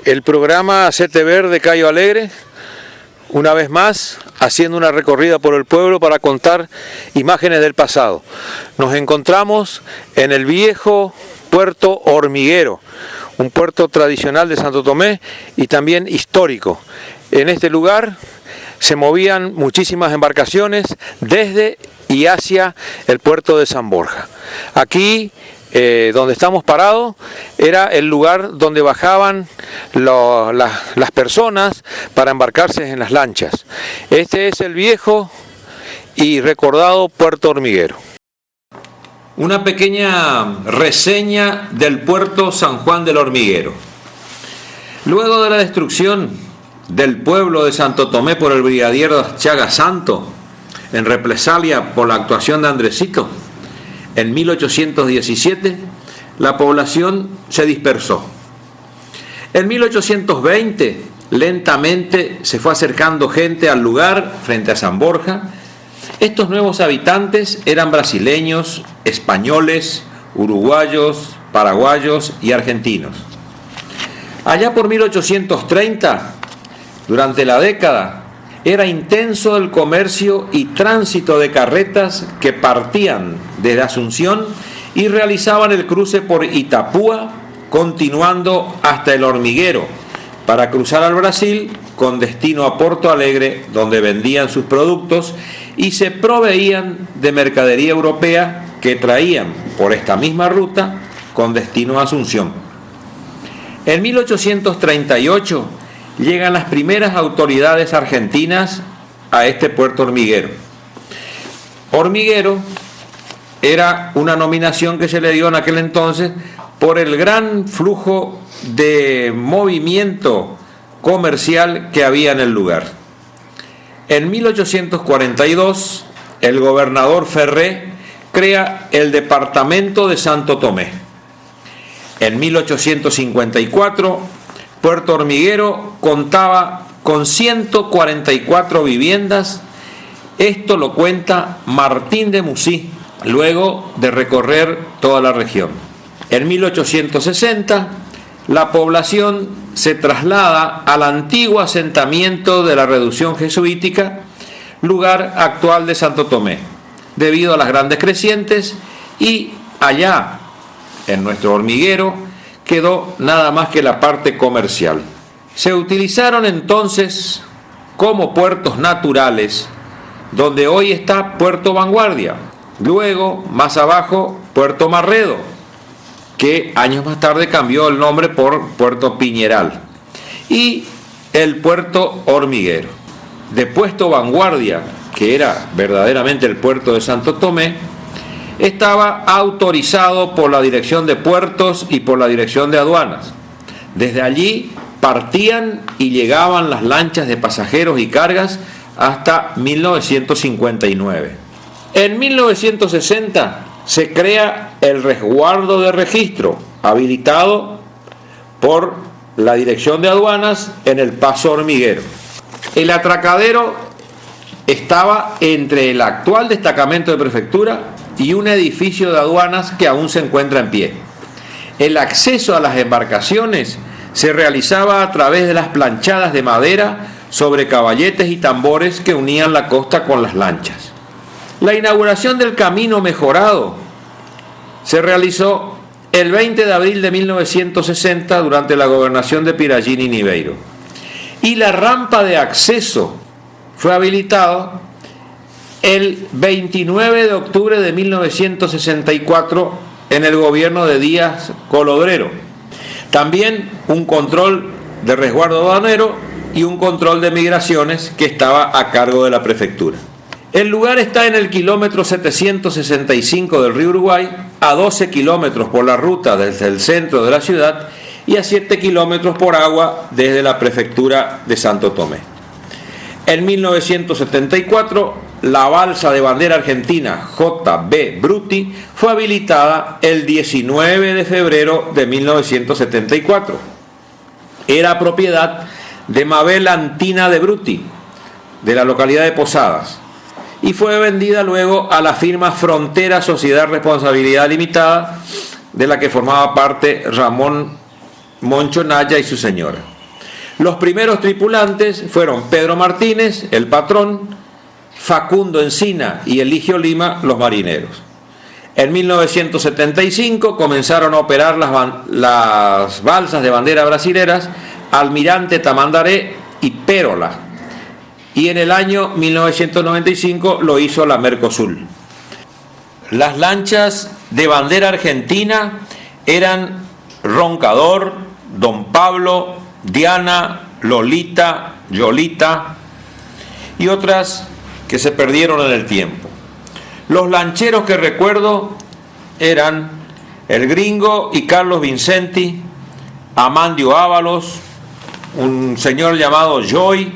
El programa Hacete Verde Cayo Alegre, una vez más, haciendo una recorrida por el pueblo para contar imágenes del pasado. Nos encontramos en el viejo puerto hormiguero, un puerto tradicional de Santo Tomé y también histórico. En este lugar se movían muchísimas embarcaciones desde y hacia el puerto de San Borja. Aquí, donde estamos parados, era el lugar donde bajaban las personas para embarcarse en las lanchas. Este es el viejo y recordado puerto hormiguero. Una pequeña reseña del puerto San Juan del Hormiguero. Luego de la destrucción del pueblo de Santo Tomé por el brigadier Chaga Santo, en represalia por la actuación de Andresito, en 1817, la población se dispersó. En 1820, lentamente se fue acercando gente al lugar frente a San Borja. Estos nuevos habitantes eran brasileños, españoles, uruguayos, paraguayos y argentinos. Allá por 1830, durante la década, era intenso el comercio y tránsito de carretas que partían desde Asunción y realizaban el cruce por Itapúa, continuando hasta el Hormiguero, para cruzar al Brasil con destino a Porto Alegre, donde vendían sus productos y se proveían de mercadería europea que traían por esta misma ruta con destino a Asunción. En 1838 llegan las primeras autoridades argentinas a este puerto hormiguero. Hormiguero era una nominación que se le dio en aquel entonces por el gran flujo de movimiento comercial que había en el lugar. En 1842, el gobernador Ferré crea el departamento de Santo Tomé. En 1854, Puerto Hormiguero contaba con 144 viviendas. Esto lo cuenta Martín de Musí, luego de recorrer toda la región. En 1860, la población se traslada al antiguo asentamiento de la reducción jesuítica, lugar actual de Santo Tomé, debido a las grandes crecientes, y allá, en nuestro hormiguero, quedó nada más que la parte comercial. Se utilizaron entonces como puertos naturales, donde hoy está Puerto Vanguardia, luego más abajo Puerto Marredo, que años más tarde cambió el nombre por Puerto Piñeral, y el Puerto Hormiguero. De Puerto Vanguardia, que era verdaderamente el puerto de Santo Tomé, estaba autorizado por la Dirección de Puertos y por la Dirección de Aduanas. Desde allí partían y llegaban las lanchas de pasajeros y cargas hasta 1959. En 1960 se crea el resguardo de registro, habilitado por la Dirección de Aduanas en el Paso Hormiguero. El atracadero estaba entre el actual destacamento de prefectura y un edificio de aduanas que aún se encuentra en pie. El acceso a las embarcaciones se realizaba a través de las planchadas de madera sobre caballetes y tambores que unían la costa con las lanchas. La inauguración del camino mejorado se realizó el 20 de abril de 1960 durante la gobernación de Pirallini Niveiro, y la rampa de acceso fue habilitada el 29 de octubre de 1964 en el gobierno de Díaz Colodrero. También un control de resguardo aduanero y un control de migraciones que estaba a cargo de la prefectura. El lugar está en el kilómetro 765 del río Uruguay, a 12 kilómetros por la ruta desde el centro de la ciudad y a 7 kilómetros por agua desde la prefectura de Santo Tomé. En 1974, la balsa de bandera argentina J.B. Bruti fue habilitada el 19 de febrero de 1974. Era propiedad de Mabel Antina de Bruti, de la localidad de Posadas, y fue vendida luego a la firma Frontera Sociedad Responsabilidad Limitada, de la que formaba parte Ramón Moncho Naya y su señora. Los primeros tripulantes fueron Pedro Martínez, el patrón, Facundo Encina y Eligio Lima, los marineros. En 1975 comenzaron a operar las balsas de bandera brasileras Almirante Tamandaré y Pérola, y en el año 1995 lo hizo la Mercosul. Las lanchas de bandera argentina eran Roncador, Don Pablo, Diana, Lolita, Yolita y otras que se perdieron en el tiempo. Los lancheros que recuerdo eran el Gringo y Carlos Vincenti, Amandio Ábalos, un señor llamado Joy,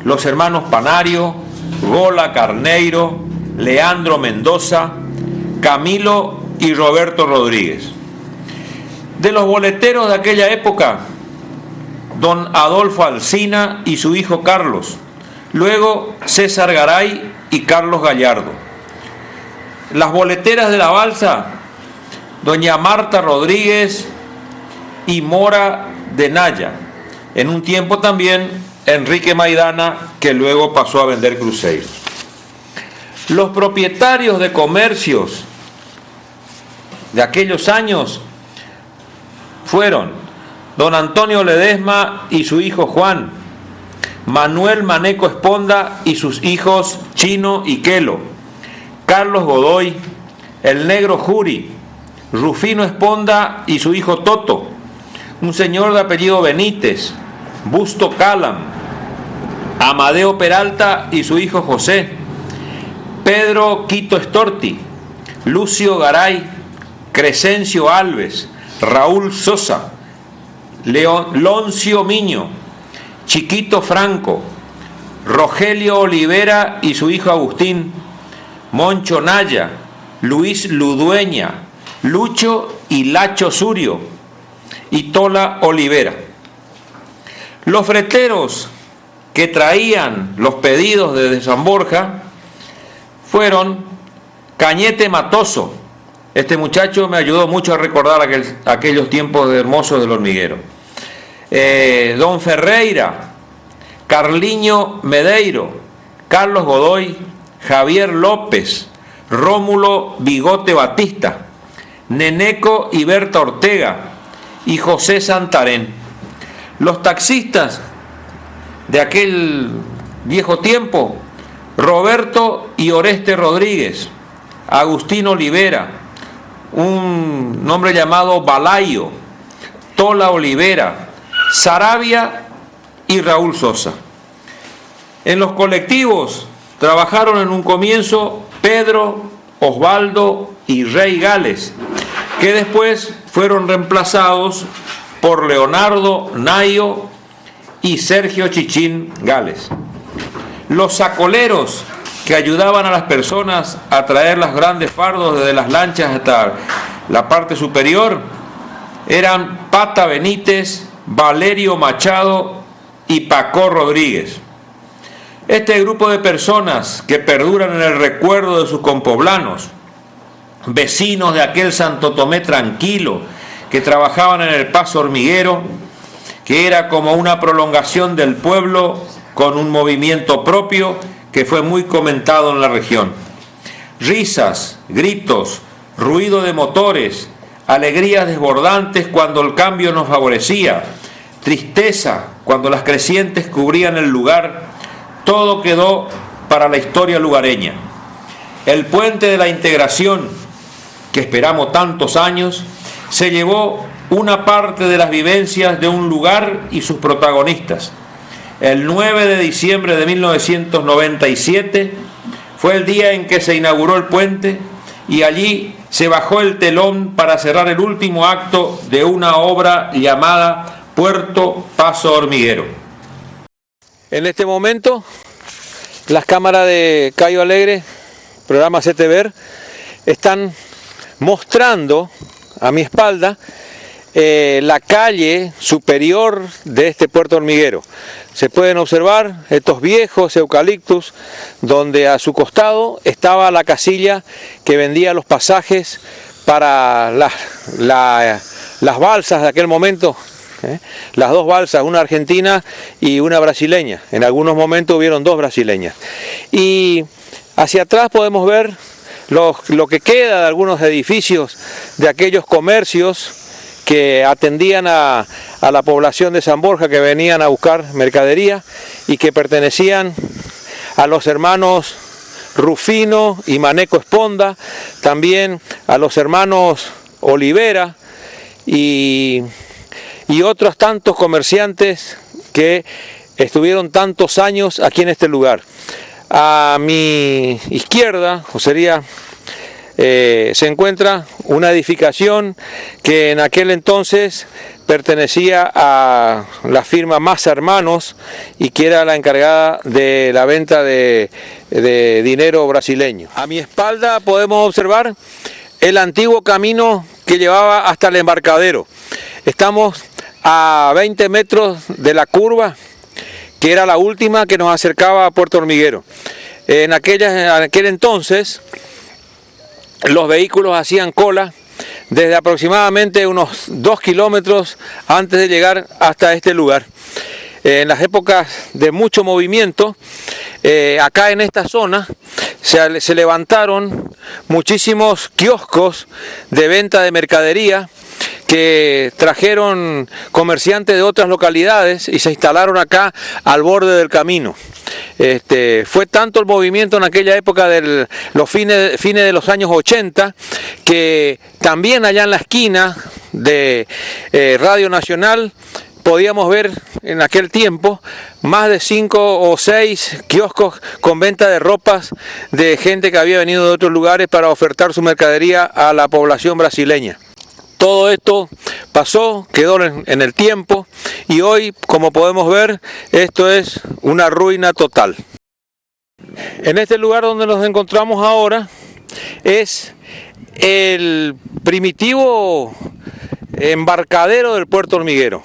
los hermanos Panario, Gola Carneiro, Leandro Mendoza, Camilo y Roberto Rodríguez. De los boleteros de aquella época, don Adolfo Alsina y su hijo Carlos, luego César Garay y Carlos Gallardo. Las boleteras de la balsa, doña Marta Rodríguez y Mora de Naya. En un tiempo también Enrique Maidana, que luego pasó a vender cruceros. Los propietarios de comercios de aquellos años fueron don Antonio Ledesma y su hijo Juan, Manuel Maneco Esponda y sus hijos Chino y Quelo, Carlos Godoy, el negro Juri, Rufino Esponda y su hijo Toto, un señor de apellido Benítez, Busto Calam, Amadeo Peralta y su hijo José, Pedro Quito Estorti, Lucio Garay, Crescencio Alves, Raúl Sosa, Loncio Miño, Chiquito Franco, Rogelio Olivera y su hijo Agustín, Moncho Naya, Luis Ludueña, Lucho y Lacho Surio y Tola Olivera. Los freteros que traían los pedidos desde San Borja fueron Cañete Matoso. Este muchacho me ayudó mucho a recordar aquellos tiempos hermosos del hormiguero. Don Ferreira, Carliño Medeiro, Carlos Godoy, Javier López, Rómulo Bigote Batista, Neneco y Berta Ortega y José Santarén. Los taxistas de aquel viejo tiempo, Roberto y Oreste Rodríguez, Agustín Olivera, un hombre llamado Balayo, Tola Olivera, Sarabia y Raúl Sosa. En los colectivos trabajaron en un comienzo Pedro, Osvaldo y Rey Gales, que después fueron reemplazados por Leonardo Nayo y Sergio Chichín Gales. Los sacoleros que ayudaban a las personas a traer los grandes fardos desde las lanchas hasta la parte superior eran Pata Benítez, Valerio Machado y Paco Rodríguez. Este grupo de personas que perduran en el recuerdo de sus compoblanos, vecinos de aquel Santo Tomé tranquilo, que trabajaban en el paso hormiguero, que era como una prolongación del pueblo con un movimiento propio que fue muy comentado en la región. Risas, gritos, ruido de motores, alegrías desbordantes cuando el cambio nos favorecía, tristeza cuando las crecientes cubrían el lugar, todo quedó para la historia lugareña. El puente de la integración, que esperamos tantos años, se llevó una parte de las vivencias de un lugar y sus protagonistas. El 9 de diciembre de 1997 fue el día en que se inauguró el puente y allí se bajó el telón para cerrar el último acto de una obra llamada Puerto Paso Hormiguero. En este momento, las cámaras de Cayo Alegre, programa Hacete Ver, están mostrando a mi espalda la calle superior de este puerto hormiguero. Se pueden observar estos viejos eucaliptus donde a su costado estaba la casilla que vendía los pasajes para las balsas de aquel momento Las dos balsas, una argentina y una brasileña. En algunos momentos hubieron dos brasileñas. Y hacia atrás podemos ver lo que queda de algunos edificios de aquellos comercios que atendían a la población de San Borja, que venían a buscar mercadería y que pertenecían a los hermanos Rufino y Maneco Esponda, también a los hermanos Olivera y otros tantos comerciantes que estuvieron tantos años aquí en este lugar. A mi izquierda, o sería, se encuentra una edificación que en aquel entonces pertenecía a la firma Massa Hermanos y que era la encargada de la venta de dinero brasileño. A mi espalda podemos observar el antiguo camino que llevaba hasta el embarcadero. Estamos a 20 metros de la curva, que era la última que nos acercaba a Puerto Hormiguero. En aquel entonces los vehículos hacían cola desde aproximadamente unos 2 kilómetros antes de llegar hasta este lugar. En las épocas de mucho movimiento, acá en esta zona se levantaron muchísimos kioscos de venta de mercadería que trajeron comerciantes de otras localidades y se instalaron acá al borde del camino. Fue tanto el movimiento en aquella época de los fines de los años 80 que también allá en la esquina de Radio Nacional podíamos ver en aquel tiempo más de 5 o 6 kioscos con venta de ropas de gente que había venido de otros lugares para ofertar su mercadería a la población brasileña. Todo esto pasó, quedó en el tiempo y hoy, como podemos ver, esto es una ruina total. En este lugar donde nos encontramos ahora es el primitivo embarcadero del Puerto Hormiguero.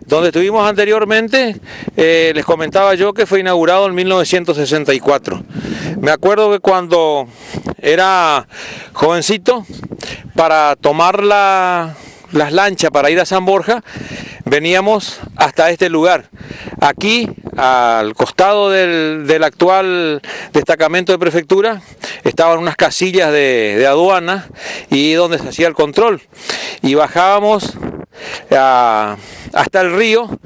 Donde estuvimos anteriormente, les comentaba yo que fue inaugurado en 1964. Me acuerdo que cuando era jovencito, para tomar las lanchas para ir a San Borja, veníamos hasta este lugar. Aquí, al costado del actual destacamento de prefectura, estaban unas casillas de aduana y donde se hacía el control. Y bajábamos hasta el río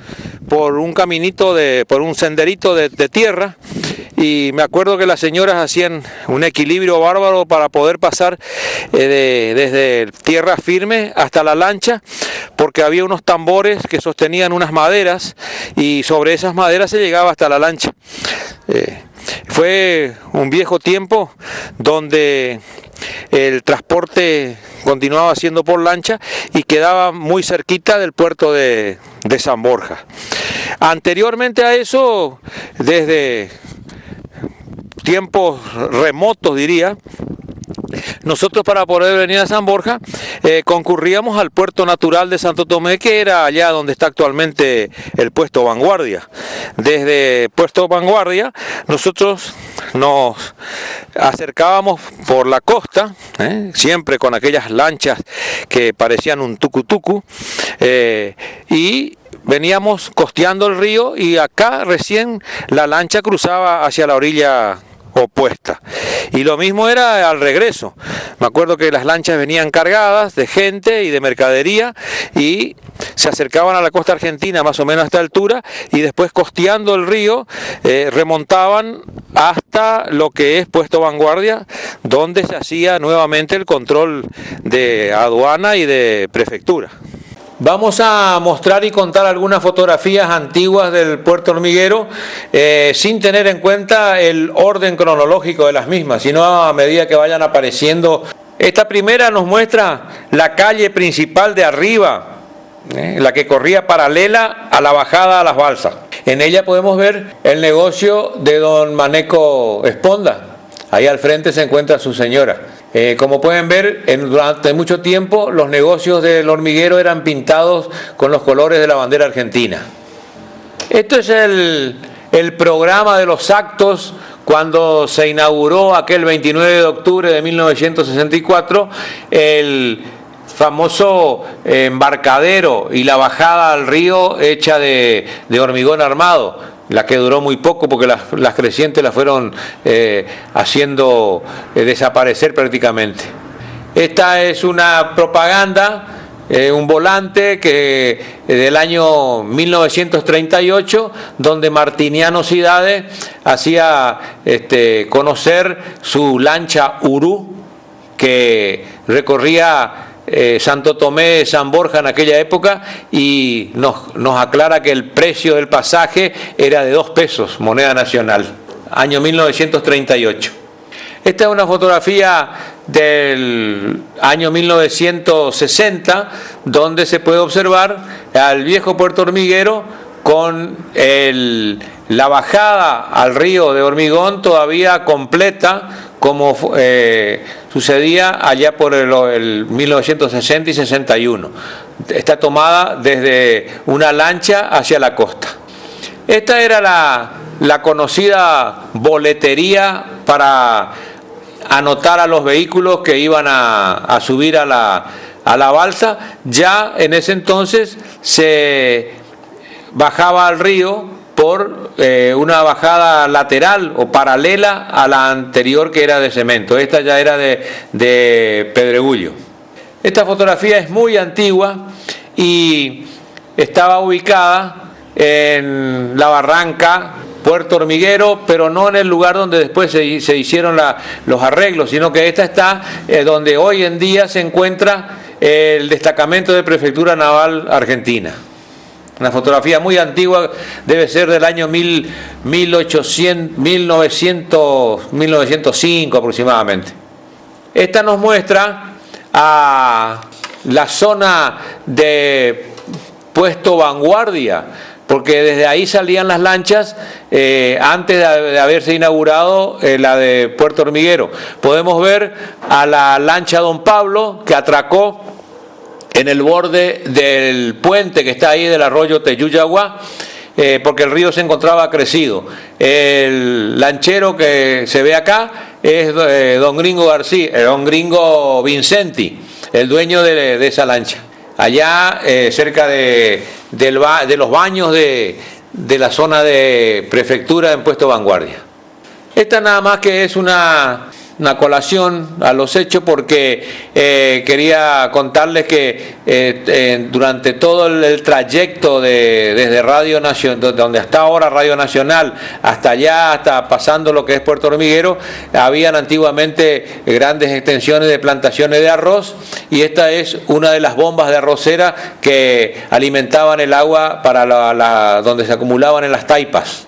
por un caminito, por un senderito de tierra. Y me acuerdo que las señoras hacían un equilibrio bárbaro para poder pasar desde tierra firme hasta la lancha, porque había unos tambores que sostenían unas maderas y sobre esas maderas se llegaba hasta la lancha. Fue un viejo tiempo donde el transporte continuaba siendo por lancha y quedaba muy cerquita del puerto de San Borja. Anteriormente a eso, desde tiempos remotos diría, nosotros para poder venir a San Borja concurríamos al puerto natural de Santo Tomé, que era allá donde está actualmente el puesto Vanguardia. Desde puesto Vanguardia nosotros nos acercábamos por la costa, siempre con aquellas lanchas que parecían un tucutucu, y veníamos costeando el río y acá recién la lancha cruzaba hacia la orilla opuesta. Y lo mismo era al regreso. Me acuerdo que las lanchas venían cargadas de gente y de mercadería y se acercaban a la costa argentina más o menos a esta altura y después costeando el río remontaban hasta lo que es puesto Vanguardia, donde se hacía nuevamente el control de aduana y de prefectura. Vamos a mostrar y contar algunas fotografías antiguas del Puerto Hormiguero sin tener en cuenta el orden cronológico de las mismas, sino a medida que vayan apareciendo. Esta primera nos muestra la calle principal de arriba, la que corría paralela a la bajada a las balsas. En ella podemos ver el negocio de don Maneco Esponda. Ahí al frente se encuentra su señora. Como pueden ver, durante mucho tiempo los negocios del hormiguero eran pintados con los colores de la bandera argentina. Esto es el programa de los actos cuando se inauguró aquel 29 de octubre de 1964 el famoso embarcadero y la bajada al río hecha de hormigón armado, la que duró muy poco porque las crecientes las fueron haciendo desaparecer prácticamente. Esta es una propaganda, un volante del año 1938, donde Martiniano Cidade hacía conocer su lancha Urú, que recorría Santo Tomé de San Borja en aquella época, y nos aclara que el precio del pasaje era de 2 pesos, moneda nacional, año 1938. Esta es una fotografía del año 1960, donde se puede observar al viejo Puerto Hormiguero con la bajada al río de Hormigón todavía completa, como sucedía allá por el 1960 y 61. Está tomada desde una lancha hacia la costa. Esta era la conocida boletería para anotar a los vehículos que iban a subir a la balsa. Ya en ese entonces se bajaba al río por una bajada lateral o paralela a la anterior, que era de cemento. Esta ya era de pedregullo. Esta fotografía es muy antigua y estaba ubicada en la barranca Puerto Hormiguero, pero no en el lugar donde después se hicieron los arreglos, sino que esta está donde hoy en día se encuentra el destacamento de Prefectura Naval Argentina. Una fotografía muy antigua, debe ser del año 1905 aproximadamente. Esta nos muestra a la zona de Puesto Vanguardia, porque desde ahí salían las lanchas antes de haberse inaugurado la de Puerto Hormiguero. Podemos ver a la lancha Don Pablo, que atracó en el borde del puente que está ahí del arroyo Teyuyagua, porque el río se encontraba crecido. El lanchero que se ve acá es don Gringo García, don Gringo Vincenti, el dueño de esa lancha. Allá cerca de los baños de la zona de prefectura en Puesto Vanguardia. Esta nada más que es una colación a los hechos, porque quería contarles que durante todo el trayecto desde Radio Nacional, donde está ahora Radio Nacional, hasta allá, hasta pasando lo que es Puerto Hormiguero, habían antiguamente grandes extensiones de plantaciones de arroz, y esta es una de las bombas de arrocera que alimentaban el agua para donde se acumulaban en las taipas.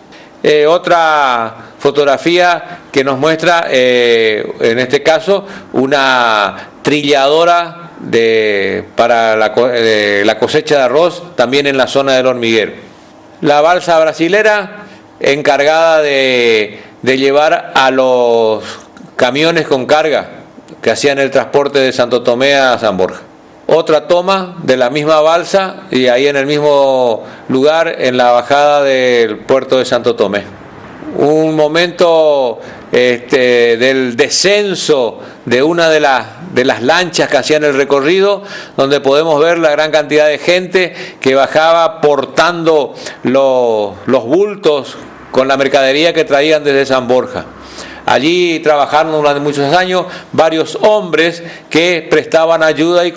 Otra fotografía que nos muestra, en este caso, una trilladora para la cosecha de arroz, también en la zona del Hormiguero. La balsa brasilera, encargada de llevar a los camiones con carga que hacían el transporte de Santo Tomé a San Borja. Otra toma de la misma balsa, y ahí en el mismo lugar, en la bajada del puerto de Santo Tomé. Un momento del descenso de una de las lanchas que hacían el recorrido, donde podemos ver la gran cantidad de gente que bajaba portando los bultos con la mercadería que traían desde San Borja. Allí trabajaron durante muchos años varios hombres que prestaban ayuda y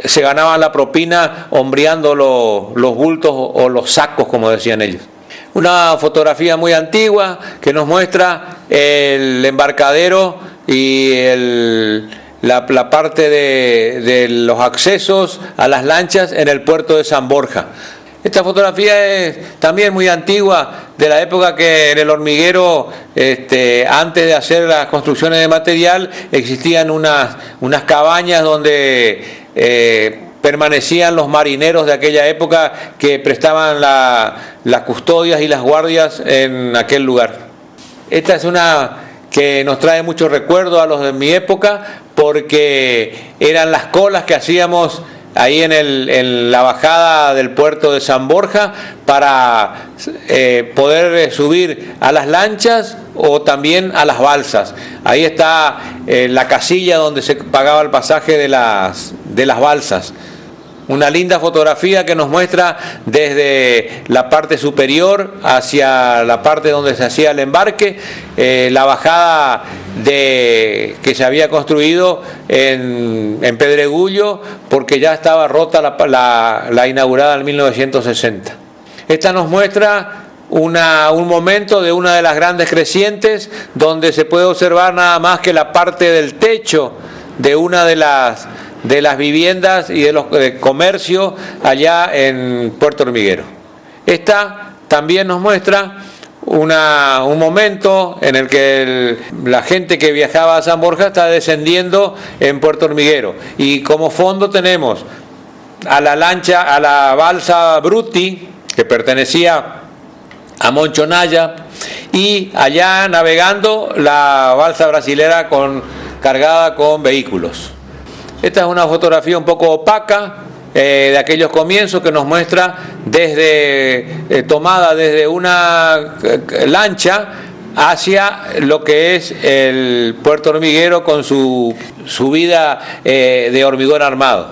se ganaban la propina hombreando los bultos o los sacos, como decían ellos. Una fotografía muy antigua que nos muestra el embarcadero y la parte de los accesos a las lanchas en el puerto de San Borja. Esta fotografía es también muy antigua, de la época que en el Hormiguero, antes de hacer las construcciones de material, existían unas cabañas donde permanecían los marineros de aquella época que prestaban las custodias y las guardias en aquel lugar. Esta es una que nos trae muchos recuerdos a los de mi época, porque eran las colas que hacíamos ahí en la bajada del puerto de San Borja para poder subir a las lanchas o también a las balsas. Ahí está la casilla donde se pagaba el pasaje de las balsas. Una linda fotografía que nos muestra desde la parte superior hacia la parte donde se hacía el embarque, la bajada que se había construido en Pedregullo, porque ya estaba rota la inaugurada en 1960. Esta nos muestra un momento de una de las grandes crecientes, donde se puede observar nada más que la parte del techo de una de las viviendas y de los comercios allá en Puerto Hormiguero. Esta también nos muestra un momento en el que la gente que viajaba a San Borja está descendiendo en Puerto Hormiguero, y como fondo tenemos a la balsa Bruti, que pertenecía a Moncho Naya, y allá navegando la balsa brasilera cargada con vehículos. Esta es una fotografía un poco opaca de aquellos comienzos, que nos muestra tomada desde una lancha hacia lo que es el Puerto Hormiguero con su subida de hormigón armado.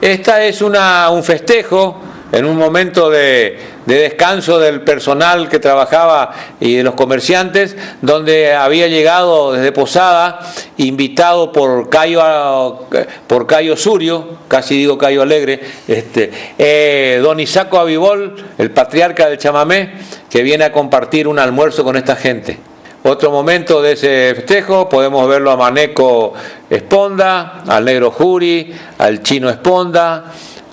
Esta es un festejo en un momento de descanso del personal que trabajaba y de los comerciantes, donde había llegado desde Posada, invitado por Cayo Surio, casi digo Cayo Alegre, don Isaco Avivol, el patriarca del chamamé, que viene a compartir un almuerzo con esta gente. Otro momento de ese festejo podemos verlo a Maneco Esponda, al Negro Juri, al Chino Esponda.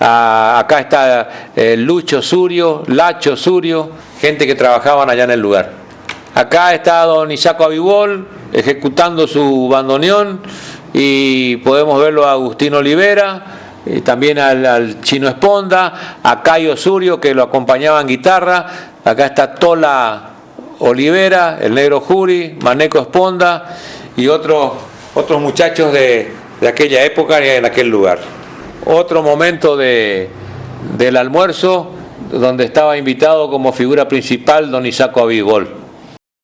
Acá está Lacho Surio, gente que trabajaban allá en el lugar. Acá está don Isaco Avivol ejecutando su bandoneón, y podemos verlo a Agustín Olivera, y también al Chino Esponda, a Cayo Surio, que lo acompañaba en guitarra. Acá está Tola Olivera, el Negro Juri, Maneco Esponda y otros muchachos de aquella época y en aquel lugar. Otro momento del almuerzo, donde estaba invitado como figura principal don Isaco Avivol.